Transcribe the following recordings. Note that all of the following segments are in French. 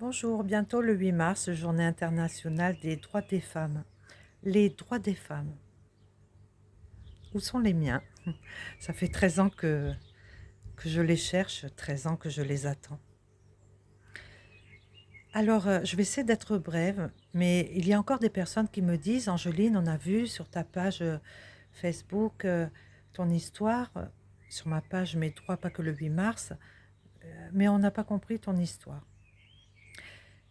Bonjour, bientôt le 8 mars, journée internationale des droits des femmes. Les droits des femmes, où sont les miens? Ça fait 13 ans que je les cherche, 13 ans que je les attends. Alors, je vais essayer d'être brève, mais il y a encore des personnes qui me disent: «Angeline, on a vu sur ta page, Facebook, ton histoire». Sur ma page «Mes droits, pas que le 8 mars», mais on n'a pas compris ton histoire.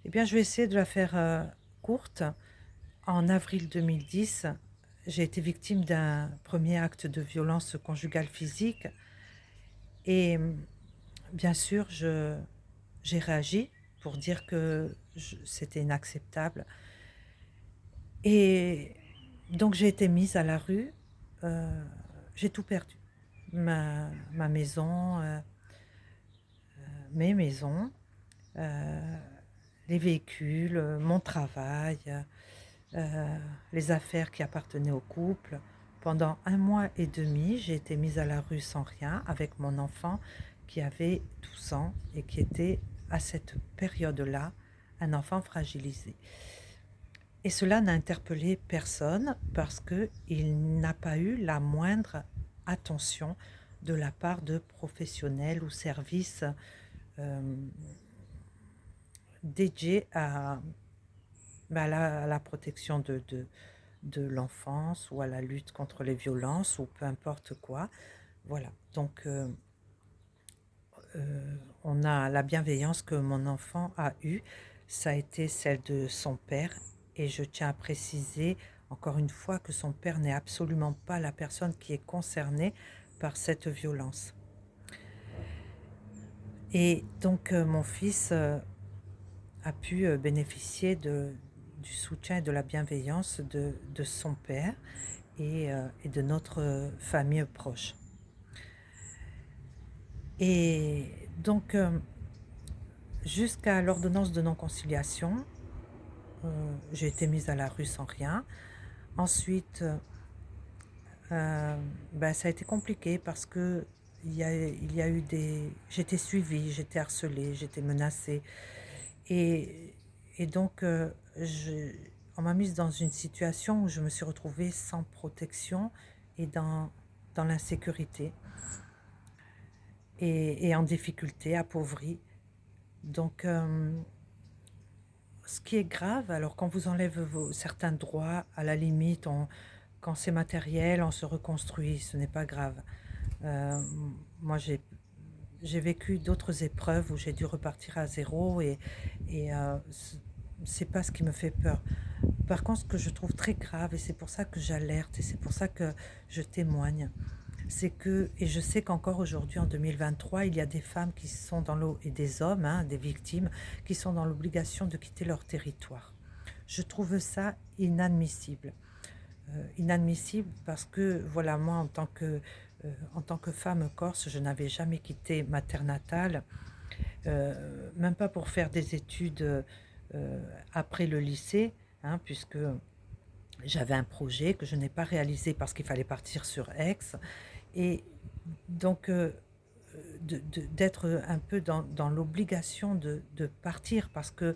Eh bien, je vais essayer de la faire, courte. En avril 2010, j'ai été victime d'un premier acte de violence conjugale physique et bien sûr, j'ai réagi pour dire que c'était inacceptable et donc j'ai été mise à la rue, heu, j'ai tout perdu. Ma maison, mes maisons, heu, les véhicules, mon travail, les affaires qui appartenaient au couple. Pendant 1 mois et demi, j'ai été mise à la rue sans rien avec mon enfant qui avait 12 ans et qui était, à cette période-là, un enfant fragilisé. Et cela n'a interpellé personne parce qu'il n'a pas eu la moindre attention de la part de professionnels ou services, hem, dédiés à la protection de l'enfance ou à la lutte contre les violences ou peu importe quoi. Voilà, donc on a la bienveillance que mon enfant a eue, ça a été celle de son père et je tiens à préciser encore une fois que son père n'est absolument pas la personne qui est concernée par cette violence. Et donc mon fils, a pu, bénéficier du soutien et de la bienveillance de son père et de notre, famille proche. Et donc, jusqu'à l'ordonnance de non-conciliation, j'ai été mise à la rue sans rien. Ensuite, ça a été compliqué parce qu'il y a eu des j'étais suivie, j'étais harcelée, j'étais menacée et donc, on m'a mise dans une situation où je me suis retrouvée sans protection et dans l'insécurité et en difficulté, appauvrie. Donc, ce qui est grave, alors quand vous enlève certains droits, à la limite, quand c'est matériel, on se reconstruit, ce n'est pas grave. Moi, j'ai vécu d'autres épreuves où j'ai dû repartir à zéro et c'est pas ce qui me fait peur. Par contre, ce que je trouve très grave, et c'est pour ça que j'alerte, et c'est pour ça que je témoigne, c'est que, et je sais qu'encore aujourd'hui, en 2023, il y a des femmes qui sont dans l'eau, et des hommes, hein, des victimes, qui sont dans l'obligation de quitter leur territoire. Je trouve ça inadmissible. Inadmissible parce que, voilà, moi, en tant que femme corse, je n'avais jamais quitté ma terre natale, même pas pour faire des études après le lycée, hein, puisque j'avais un projet que je n'ai pas réalisé parce qu'il fallait partir sur Aix. Et donc, d'être un peu dans l'obligation de partir parce que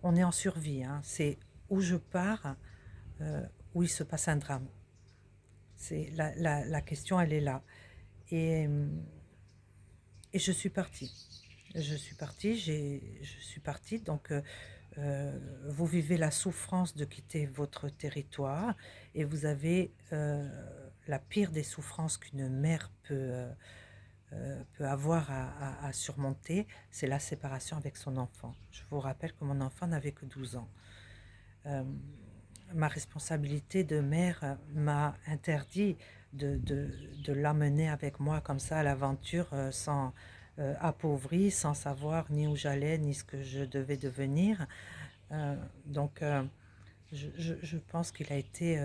on est en survie, hein. C'est où je pars, heu, où il se passe un drame. C'est la question, elle est là. Et et je suis partie. Je suis partie, je suis partie donc vous vivez la souffrance de quitter votre territoire et vous avez, la pire des souffrances qu'une mère peut avoir à surmonter, c'est la séparation avec son enfant. Je vous rappelle que mon enfant n'avait que 12 ans. Hem, Ma responsabilité de mère, m'a interdit de l'emmener avec moi comme ça à l'aventure, sans appauvrie, sans savoir ni où j'allais, ni ce que je devais devenir. Donc je pense qu'il a été,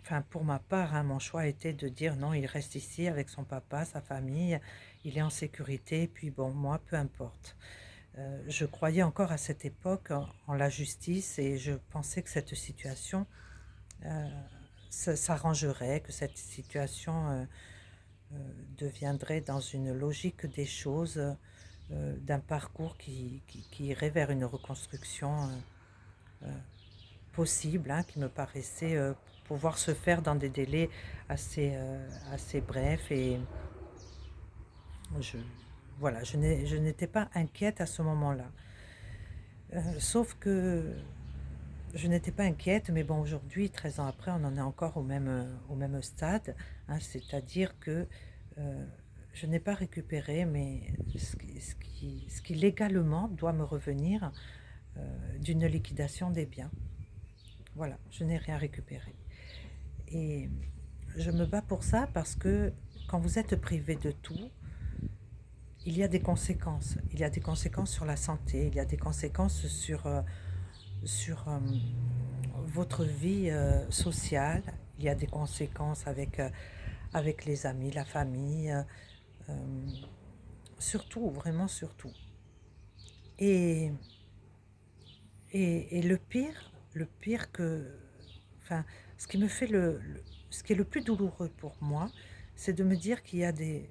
enfin, pour ma part, hein, mon choix était de dire: «Non, il reste ici avec son papa, sa famille, il est en sécurité, puis bon, moi, peu importe». Je croyais encore à cette époque en la justice et je pensais que cette situation, heu, s'arrangerait, que cette situation, deviendrait dans une logique des choses, d'un parcours qui irait vers une reconstruction possible, hein, qui me paraissait pouvoir se faire dans des délais assez brefs. Et je, voilà, je n'étais pas inquiète à ce moment-là. Sauf que je n'étais pas inquiète, mais bon, aujourd'hui, 13 ans après, on en est encore au même stade, hein, c'est-à-dire que euh, je n'ai pas récupéré, mais ce qui légalement doit me revenir d'une liquidation des biens. Voilà, je n'ai rien récupéré. Et je me bats pour ça parce que quand vous êtes privé de tout, il y a des conséquences. Il y a des conséquences sur la santé, il y a des conséquences sur votre vie sociale, il y a des conséquences avec les amis, la famille, euh, surtout, vraiment surtout. Et, et le pire que, enfin, ce qui me fait ce qui est le plus douloureux pour moi, c'est de me dire il y a des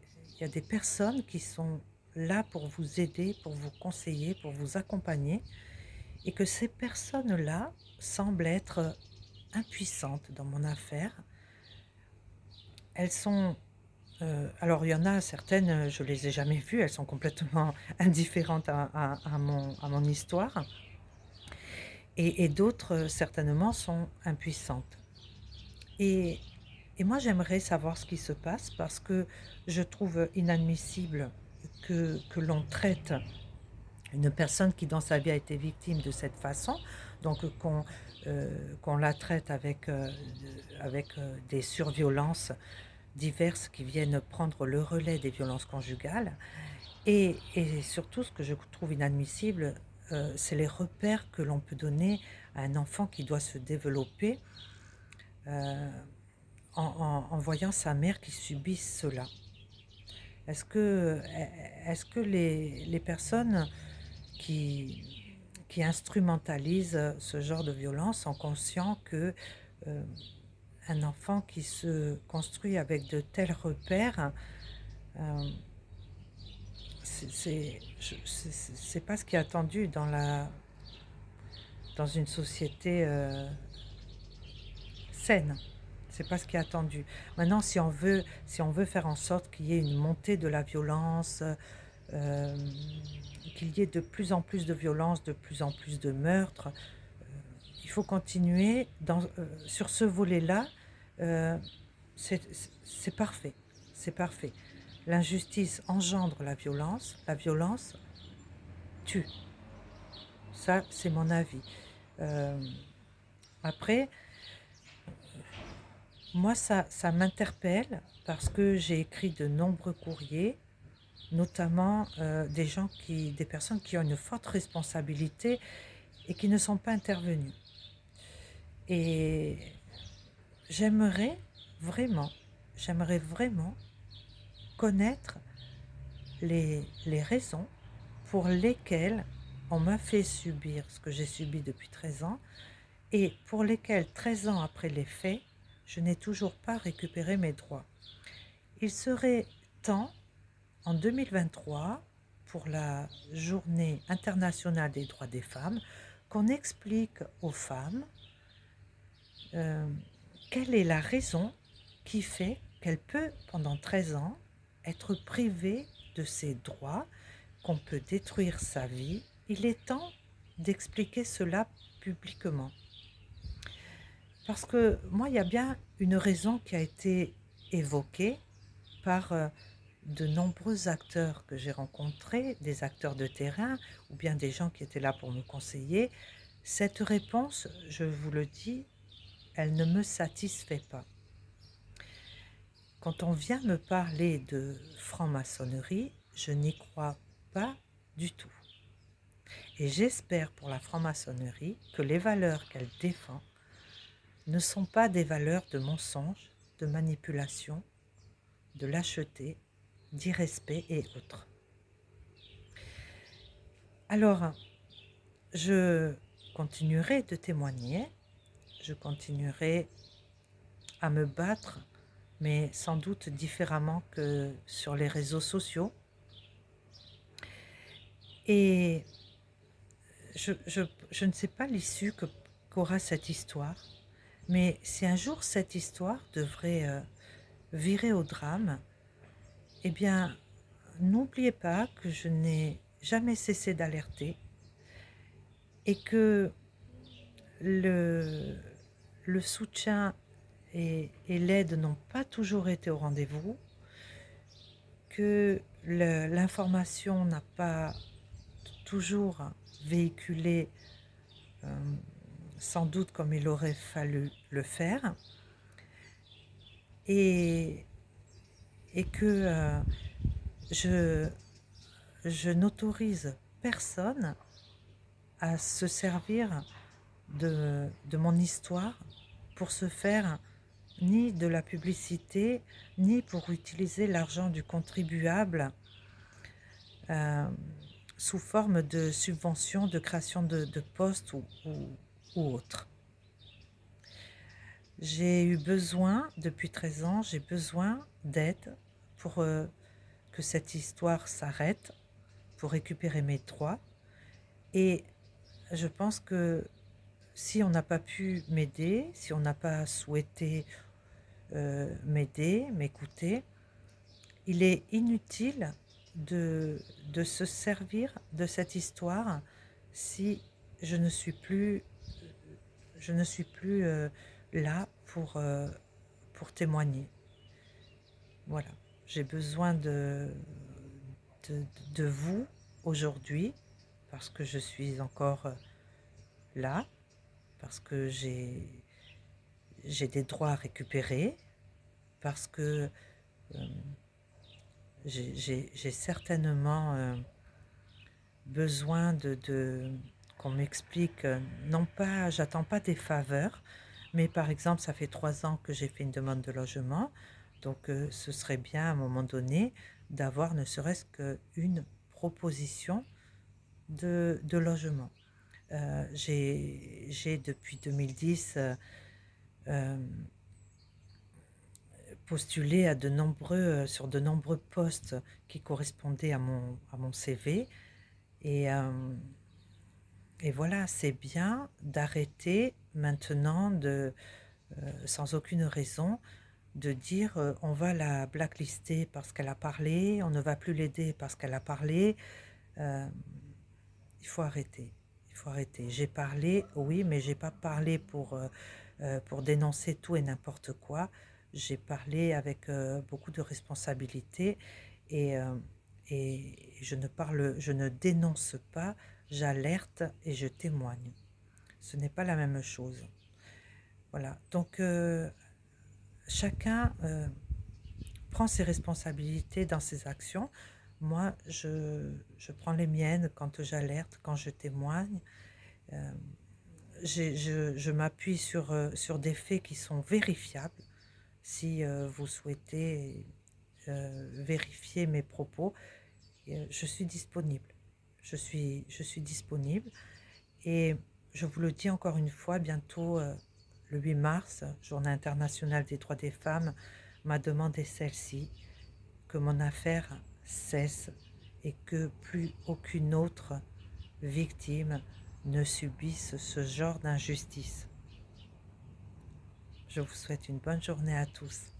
personnes qui sont là pour vous aider, pour vous conseiller, pour vous accompagner, et que ces personnes-là semblent être impuissantes dans mon affaire. Elles sont alors il y en a certaines, je les ai jamais vues, elles sont complètement indifférentes à mon histoire, et d'autres, certainement, sont impuissantes. Et, et moi, j'aimerais savoir ce qui se passe parce que je trouve inadmissible que l'on traite une personne qui dans sa vie a été victime de cette façon, donc qu'on la traite avec des surviolences diverses qui viennent prendre le relais des violences conjugales. Et surtout, ce que je trouve inadmissible, c'est les repères que l'on peut donner à un enfant qui doit se développer euh, en voyant sa mère qui subit cela. Est-ce que, est-ce que les personnes qui instrumentalisent ce genre de violence sont conscients que euh, un enfant qui se construit avec de tels repères, euh, c'est pas ce qui est attendu dans une société saine. C'est pas ce qui est attendu. Maintenant, si on veut faire en sorte qu'il y ait une montée de la violence, euh, qu'il y ait de plus en plus de violence, de plus en plus de meurtres, il faut continuer sur ce volet-là. euh, c'est parfait. C'est parfait. L'injustice engendre la violence tue. Ça, c'est mon avis. Euh, après, moi, ça m'interpelle parce que j'ai écrit de nombreux courriers, notamment des personnes qui ont une forte responsabilité et qui ne sont pas intervenues. Et j'aimerais vraiment, j'aimerais vraiment connaître les raisons pour lesquelles on m'a fait subir ce que j'ai subi depuis 13 ans et pour lesquelles, 13 ans après les faits, je n'ai toujours pas récupéré mes droits. Il serait temps, en 2023, pour la Journée internationale des droits des femmes, qu'on explique aux femmes euh, quelle est la raison qui fait qu'elle peut, pendant 13 ans, être privée de ses droits, qu'on peut détruire sa vie. Il est temps d'expliquer cela publiquement. Parce que moi, il y a bien une raison qui a été évoquée par de nombreux acteurs que j'ai rencontrés, des acteurs de terrain ou bien des gens qui étaient là pour me conseiller. Cette réponse, je vous le dis, elle ne me satisfait pas. Quand on vient me parler de franc-maçonnerie, je n'y crois pas du tout. Et j'espère pour la franc-maçonnerie que les valeurs qu'elle défend ne sont pas des valeurs de mensonge, de manipulation, de lâcheté, d'irrespect et autres. Alors, je continuerai de témoigner, je continuerai à me battre, mais sans doute différemment que sur les réseaux sociaux. Et je ne sais pas l'issue qu'aura cette histoire, mais si un jour cette histoire devrait virer au drame, eh bien, n'oubliez pas que je n'ai jamais cessé d'alerter et que le, le soutien et l'aide n'ont pas toujours été au rendez-vous, que l'information n'a pas toujours véhiculé euh, sans doute comme il aurait fallu le faire, et, et que je, je n'autorise personne à se servir de mon histoire pour se faire ni de la publicité, ni pour utiliser l'argent du contribuable euh, sous forme de subventions, de création de postes ou autre. J'ai eu besoin, depuis 13 ans, j'ai besoin d'aide pour que cette histoire s'arrête, pour récupérer mes droits. Et je pense que si on n'a pas pu m'aider, si on n'a pas souhaité m'aider, m'écouter, il est inutile de se servir de cette histoire si je ne suis plus, je ne suis plus là pour témoigner. Voilà, j'ai besoin de, de vous aujourd'hui parce que je suis encore là, parce que j'ai des droits à récupérer, parce que euh, j'ai certainement besoin qu'on m'explique, non pas, j'attends pas des faveurs, mais par exemple, ça fait 3 ans que j'ai fait une demande de logement, donc ce serait bien à un moment donné d'avoir ne serait-ce qu'une proposition de logement. J'ai depuis 2010 euh, postulé sur de nombreux postes qui correspondaient à mon CV. Et, euh, et voilà, c'est bien d'arrêter maintenant sans aucune raison de dire on va la blacklister parce qu'elle a parlé, on ne va plus l'aider parce qu'elle a parlé. Euh, il faut arrêter. Il faut arrêter. J'ai parlé, oui, mais j'ai pas parlé pour dénoncer tout et n'importe quoi. J'ai parlé avec beaucoup de responsabilité et, euh, et je ne dénonce pas, j'alerte et je témoigne. Ce n'est pas la même chose. Voilà. Donc chacun prend ses responsabilités dans ses actions. Moi, je prends les miennes quand j'alerte, quand je témoigne. Euh, je m'appuie sur des faits qui sont vérifiables. Si vous souhaitez vérifier mes propos, je suis disponible. Je suis disponible. Et je vous le dis encore une fois, bientôt, le 8 mars, Journée internationale des droits des femmes, ma demande est celle-ci, que mon affaire cesse et que plus aucune autre victime ne subisse ce genre d'injustice. Je vous souhaite une bonne journée à tous.